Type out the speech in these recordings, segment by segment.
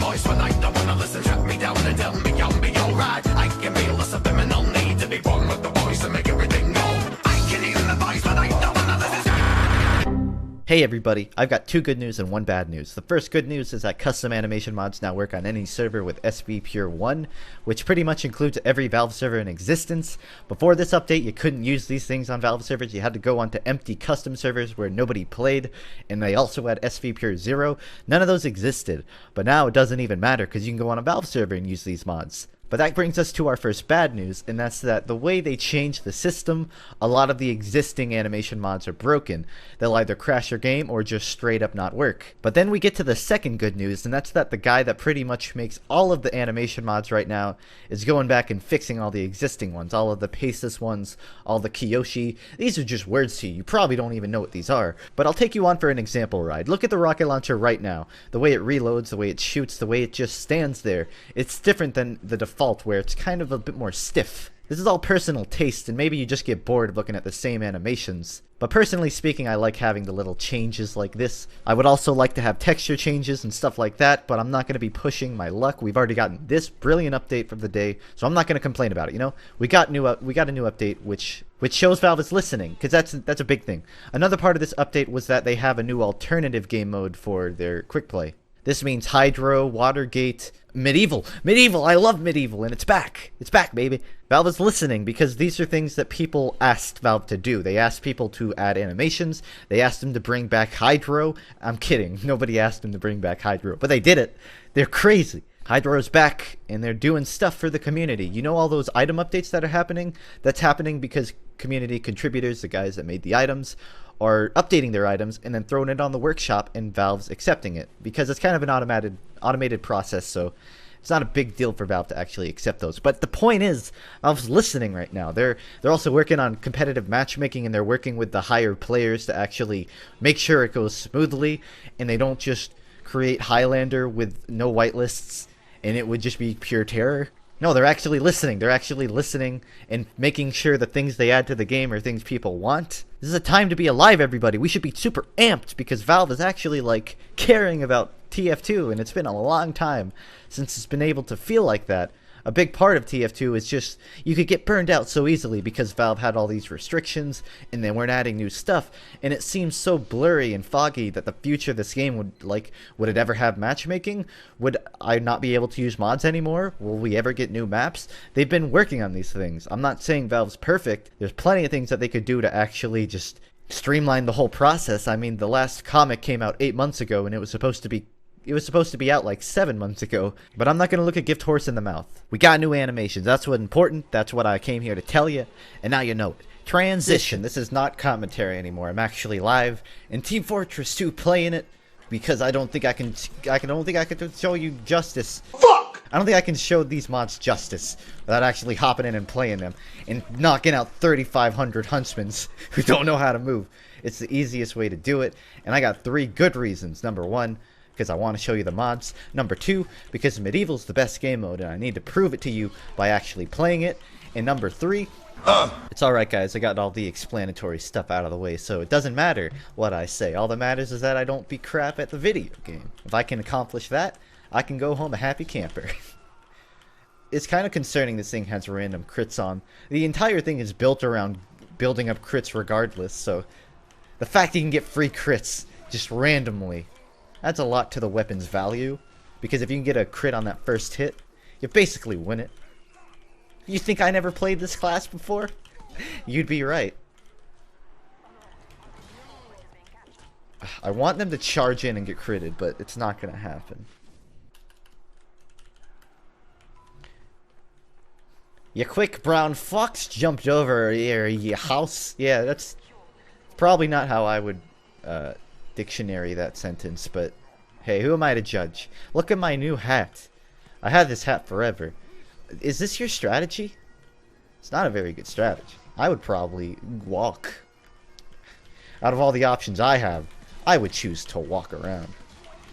voice when I don't wanna listen. Shut me down and tell me I'll be alright. I can feel the subliminal need to be born with the voice and make everything known. I can hear the voice when I don't wanna listen. Hey everybody, I've got two good news and one bad news. The first good news is that custom animation mods now work on any server with SVPure 1, which pretty much includes every Valve server in existence. Before this update, you couldn't use these things on Valve servers. You had to go onto empty custom servers where nobody played, and they also had SVPure 0. None of those existed, but now it doesn't even matter because you can go on a Valve server and use these mods. But that brings us to our first bad news, and that's that the way they changed the system, a lot of the existing animation mods are broken. They'll either crash your game or just straight up not work. But then we get to the second good news, and that's that the guy that pretty much makes all of the animation mods right now is going back and fixing all the existing ones, all of the Paces ones, all the Kiyoshi. These are just words to you. You probably don't even know what these are. But I'll take you on for an example ride. Look at the rocket launcher right now. The way it reloads, the way it shoots, the way it just stands there. It's different than the default where it's kind of a bit more stiff. This is all personal taste, and maybe you just get bored of looking at the same animations. But personally speaking, I like having the little changes like this. I would also like to have texture changes and stuff like that, but I'm not going to be pushing my luck. We've already gotten this brilliant update for the day, so I'm not going to complain about it, you know? We got a new update which shows Valve is listening, because that's a big thing. Another part of this update was that they have a new alternative game mode for their quick play. This means Hydro, Watergate, Medieval. Medieval! I love Medieval, and it's back. It's back, baby. Valve is listening because these are things that people asked Valve to do. They asked people to add animations. They asked them to bring back Hydro. I'm kidding. Nobody asked them to bring back Hydro, but they did it. They're crazy. Hydro's back, and they're doing stuff for the community. You know all those item updates that are happening? That's happening because community contributors, the guys that made the items, are updating their items and then throwing it on the workshop, and Valve's accepting it because it's kind of an automated process, so it's not a big deal for Valve to actually accept those. But the point is, Valve's listening right now. They're also working on competitive matchmaking, and they're working with the higher players to actually make sure it goes smoothly, and they don't just create Highlander with no whitelists and it would just be pure terror. No, they're actually listening. They're actually listening and making sure the things they add to the game are things people want. This is a time to be alive, everybody. We should be super amped because Valve is actually, like, caring about TF2, and it's been a long time since it's been able to feel like that. A big part of TF2 is just you could get burned out so easily because Valve had all these restrictions and they weren't adding new stuff, and it seems so blurry and foggy that the future of this game would it ever have matchmaking? Would I not be able to use mods anymore? Will we ever get new maps? They've been working on these things. I'm not saying Valve's perfect. There's plenty of things that they could do to actually just streamline the whole process. I mean, the last comic came out 8 months ago and it was supposed to be out like 7 months ago, but I'm not going to look a gift horse in the mouth. We got new animations. That's what's important. That's what I came here to tell you, and now you know it. Transition. This is not commentary anymore. I'm actually live in Team Fortress 2 playing it because I don't think I can show you justice. Fuck! I don't think I can show these mods justice without actually hopping in and playing them and knocking out 3,500 huntsmen who don't know how to move. It's the easiest way to do it, and I got 3 good reasons. Number 1, because I want to show you the mods. Number 2, because Medieval's the best game mode and I need to prove it to you by actually playing it. And number 3, it's alright guys, I got all the explanatory stuff out of the way, so it doesn't matter what I say. All that matters is that I don't be crap at the video game. If I can accomplish that, I can go home a happy camper. It's kind of concerning this thing has random crits on. The entire thing is built around building up crits regardless, so the fact you can get free crits just randomly adds a lot to the weapon's value, because if you can get a crit on that first hit, you basically win it. You think I never played this class before? You'd be right. I want them to charge in and get critted, but it's not gonna happen. You quick brown fox jumped over here, you house. Yeah, that's probably not how I would dictionary that sentence, but hey, who am I to judge? Look at my new hat. I had this hat forever. Is this your strategy? It's not a very good strategy. I would probably walk. Out of all the options I have, I would choose to walk around.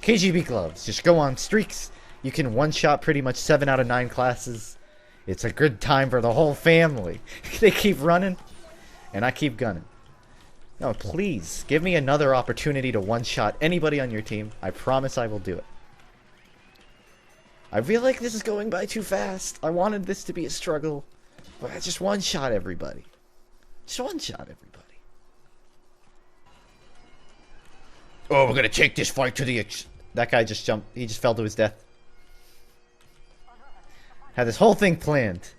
KGB gloves, just go on streaks. You can one-shot pretty much 7 out of 9 classes. It's a good time for the whole family. They keep running, and I keep gunning. No, please, give me another opportunity to one-shot anybody on your team. I promise I will do it. I feel like this is going by too fast. I wanted this to be a struggle. But I just one-shot everybody. Just one-shot everybody. Oh, we're gonna take this fight to the That guy just jumped. He just fell to his death. Had this whole thing planned.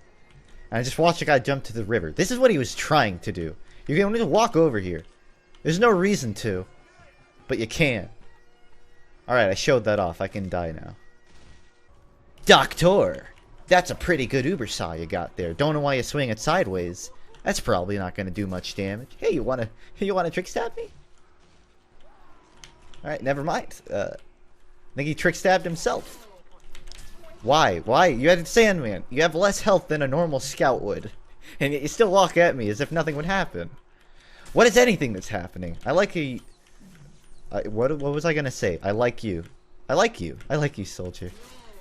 And I just watched a guy jump to the river. This is what he was trying to do. You can just walk over here. There's no reason to. But you can. Alright, I showed that off. I can die now. Doctor! That's a pretty good uber saw you got there. Don't know why you swing it sideways. That's probably not going to do much damage. Hey, you wanna trick stab me? Alright, never mind. I think he trick stabbed himself. Why? Why? You had Sandman. You have less health than a normal scout would. And yet you still walk at me as if nothing would happen. What is anything that's happening? I like a... what was I gonna say? I like you. I like you. I like you, soldier.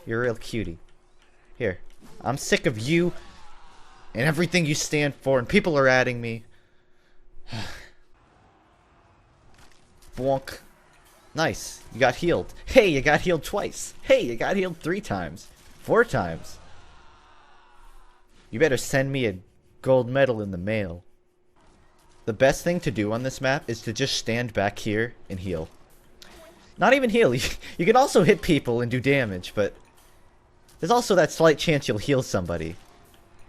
You're a real cutie. Here. I'm sick of you and everything you stand for, and people are adding me. Bonk. Nice. You got healed. Hey, you got healed twice. Hey, you got healed 3 times. 4 times. You better send me a gold medal in the mail. The best thing to do on this map is to just stand back here and heal. Not even heal. You can also hit people and do damage, but there's also that slight chance you'll heal somebody.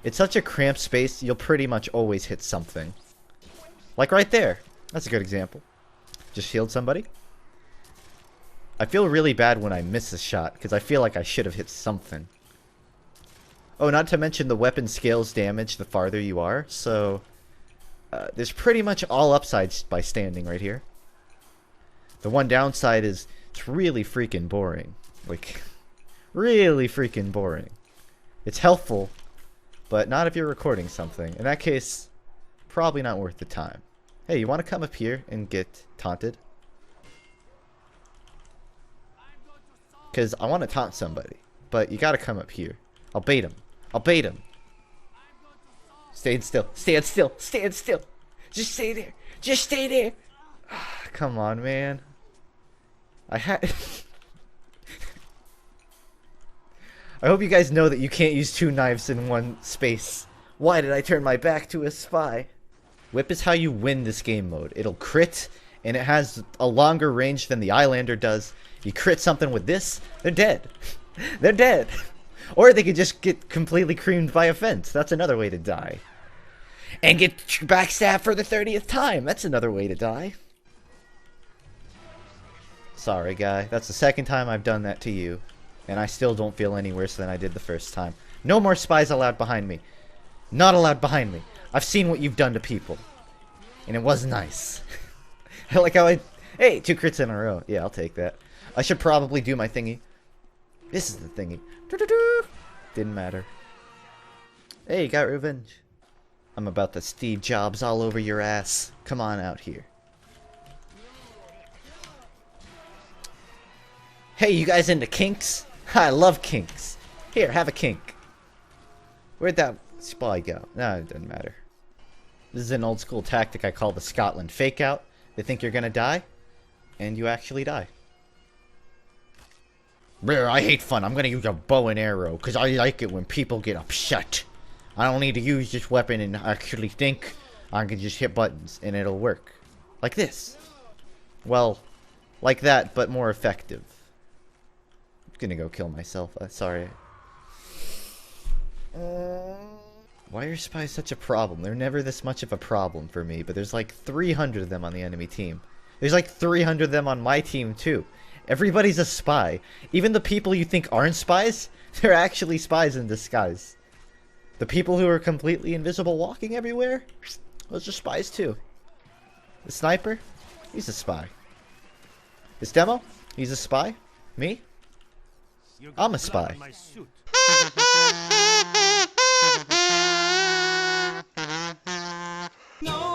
It's such a cramped space, you'll pretty much always hit something. Like right there. That's a good example. Just healed somebody. I feel really bad when I miss a shot, because I feel like I should have hit something. Oh, not to mention the weapon scales damage the farther you are, so... there's pretty much all upsides by standing right here. The one downside is it's really freaking boring. Like, really freaking boring. It's helpful, but not if you're recording something. In that case, probably not worth the time. Hey, you want to come up here and get taunted? Because I want to taunt somebody, but you got to come up here. I'll bait him. I'll bait him. Stand still. Stand still. Stand still. Just stay there. Just stay there. Come on, man. I hope you guys know that you can't use 2 knives in one space. Why did I turn my back to a spy? Whip is how you win this game mode. It'll crit, and it has a longer range than the Eyelander does. You crit something with this, they're dead. They're dead. Or they could just get completely creamed by a fence. That's another way to die. And get backstabbed for the 30th time. That's another way to die. Sorry, guy. That's the second time I've done that to you. And I still don't feel any worse than I did the first time. No more spies allowed behind me. Not allowed behind me. I've seen what you've done to people. And it was nice. I like how Hey, 2 crits in a row. Yeah, I'll take that. I should probably do my thingy. This is the thingy. Didn't matter. Hey, you got revenge. I'm about to Steve Jobs all over your ass. Come on out here. Hey, you guys into kinks? I love kinks. Here, have a kink. Where'd that spy go? No, it doesn't matter. This is an old school tactic I call the Scotland fake out. They think you're gonna die, and you actually die. I hate fun. I'm gonna use a bow and arrow, because I like it when people get upset. I don't need to use this weapon and actually think. I can just hit buttons, and it'll work. Like this. Well, like that, but more effective. I'm gonna go kill myself. Sorry. Why are spies such a problem? They're never this much of a problem for me, but there's like 300 of them on the enemy team. There's like 300 of them on my team, too. Everybody's a spy. Even the people you think aren't spies, they're actually spies in disguise. The people who are completely invisible walking everywhere, those are spies too. The sniper, he's a spy. This demo, he's a spy. Me? I'm a spy. No